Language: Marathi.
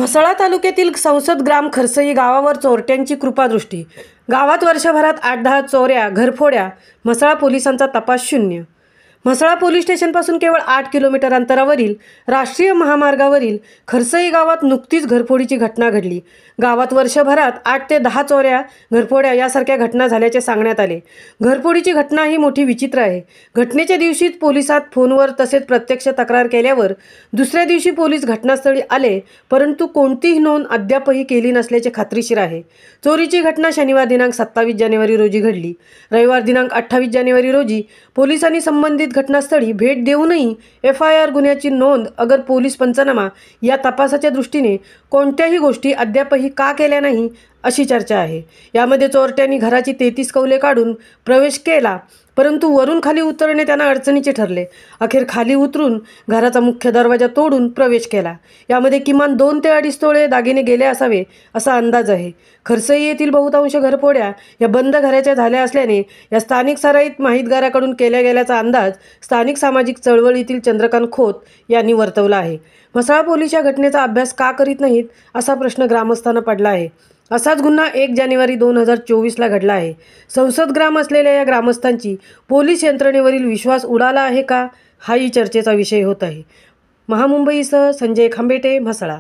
म्हसळा तालुक्यातील संसद ग्राम खरसई गावावर चोरट्यांची कृपादृष्टी। गावात वर्षभरात 8-10 चोऱ्या, घरफोड्या। म्हसळा पोलिसांचा तपास शून्य। म्हसळा पोलीस स्टेशनपासून केवळ 8 किलोमीटर अंतरावरील राष्ट्रीय महामार्गावरील खरसई गावात नुकतीच घरफोडीची घटना घडली। गावात वर्षभरात 8 ते 10 चोऱ्या, घरफोड्या यासारख्या घटना झाल्याचे सांगण्यात आले। घरफोडीची घटना ही मोठी विचित्र आहे। घटनेच्या दिवशीच पोलिसात फोनवर तसेच प्रत्यक्ष तक्रार केल्यावर दुसऱ्या दिवशी पोलीस घटनास्थळी आले, परंतु कोणतीही नोंद अद्यापही केली नसल्याचे खात्रीशीर आहे। चोरीची घटना शनिवार दिनांक 27 जानेवारी रोजी घडली। रविवार दिनांक 28 जानेवारी रोजी पोलिसांनी संबंधित घटनास्थळी भेट देऊनही FIR गुन्ह्याची नोंद अगर पोलीस पंचनामा या तपासाच्या दृष्टीने कोणत्याही गोष्टी अद्यापही का केल्या नाही अशी चर्चा आहे। यामध्ये चोरट्यांनी घराची 33 कौले काढून प्रवेश केला, परंतु वरून खाली उतरणे त्यांना अडचणीचे ठरले। अखेर खाली उतरून घराचा मुख्य दरवाजा तोडून प्रवेश केला। यामध्ये किमान 2 ते 2.5 तोळे दागिने गेले असावे असा अंदाज आहे। खरसई येथील बहुतांश घरफोड्या या बंद घराच्या झाल्या असल्याने या स्थानिक सराईत माहितगाराकडून केल्या गेल्याचा अंदाज स्थानिक सामाजिक चळवळीतील चंद्रकांत खोत यांनी वर्तवला आहे। म्हसळा पोलीस या घटनेचा अभ्यास का करीत नाहीत असा प्रश्न ग्रामस्थांना पडला आहे। असाच गुन्हा 1 जानेवारी 2024ला घडला आहे। संसद ग्राम असलेल्या या ग्रामस्थांची पोलीस यंत्रणेवरील विश्वास उडाला आहे का, हाही चर्चेचा विषय होत आहे। महामुंबईसह संजय खांबेटे, म्हसळा।